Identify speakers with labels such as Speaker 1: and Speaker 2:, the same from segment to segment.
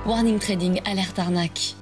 Speaker 1: Warning Trading, alerte arnaque.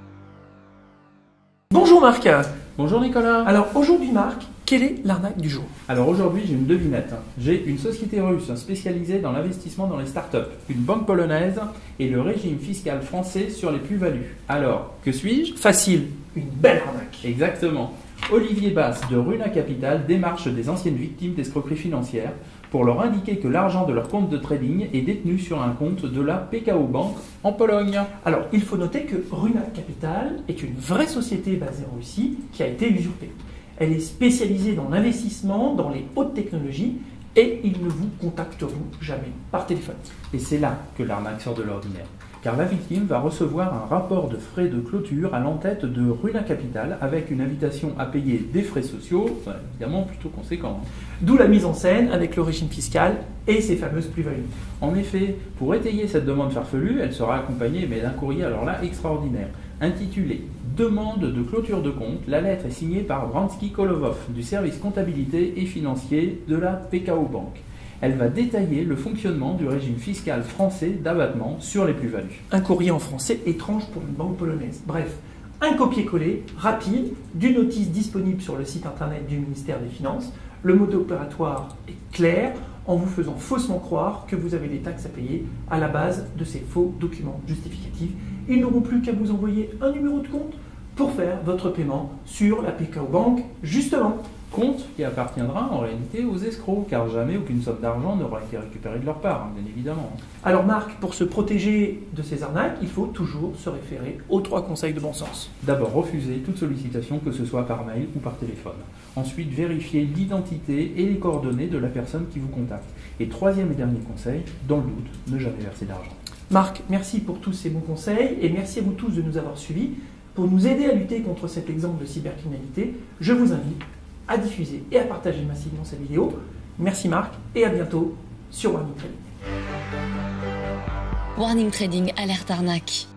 Speaker 2: Bonjour Marc.
Speaker 3: Bonjour Nicolas.
Speaker 2: Alors aujourd'hui Marc, quelle est l'arnaque du jour?
Speaker 3: Alors aujourd'hui j'ai une devinette. J'ai une société russe spécialisée dans l'investissement dans les startups, une banque polonaise et le régime fiscal français sur les plus-values. Alors, que suis-je?
Speaker 2: Facile, une belle arnaque.
Speaker 3: Exactement. Olivier Basse de Runa Capital démarche des anciennes victimes d'escroqueries financières pour leur indiquer que l'argent de leur compte de trading est détenu sur un compte de la PKO Bank en Pologne.
Speaker 2: Alors il faut noter que Runa Capital est une vraie société basée en Russie qui a été usurpée. Elle est spécialisée dans l'investissement dans les hautes technologies et ils ne vous contacteront jamais par téléphone.
Speaker 3: Et c'est là que l'arnaque sort de l'ordinaire. Car la victime va recevoir un rapport de frais de clôture à l'entête de Runa Capital avec une invitation à payer des frais sociaux, évidemment plutôt conséquents.
Speaker 2: D'où la mise en scène avec le régime fiscal et ses fameuses plus-values.
Speaker 3: En effet, pour étayer cette demande farfelue, elle sera accompagnée d'un courrier alors là extraordinaire, intitulé « Demande de clôture de compte ». La lettre est signée par Bransky Kolovov du service comptabilité et financier de la PKO Bank. Elle va détailler le fonctionnement du régime fiscal français d'abattement sur les plus-values.
Speaker 2: Un courrier en français étrange pour une banque polonaise. Bref, un copier-coller rapide d'une notice disponible sur le site internet du ministère des Finances. Le mode opératoire est clair en vous faisant faussement croire que vous avez des taxes à payer à la base de ces faux documents justificatifs. Ils n'auront plus qu'à vous envoyer un numéro de compte pour faire votre paiement sur la PKO Bank, justement.
Speaker 3: Compte qui appartiendra en réalité aux escrocs, car jamais aucune somme d'argent n'aura été récupérée de leur part, bien évidemment.
Speaker 2: Alors Marc, pour se protéger de ces arnaques, il faut toujours se référer aux 3 conseils de bon sens.
Speaker 3: D'abord, refuser toute sollicitation, que ce soit par mail ou par téléphone. Ensuite, vérifier l'identité et les coordonnées de la personne qui vous contacte. Et troisième et dernier conseil, dans le doute, ne jamais verser d'argent.
Speaker 2: Marc, merci pour tous ces bons conseils et merci à vous tous de nous avoir suivis. Pour nous aider à lutter contre cet exemple de cybercriminalité, je vous invite à diffuser et à partager massivement cette vidéo. Merci Marc et à bientôt sur Warning Trading.
Speaker 1: Warning Trading, alerte arnaque.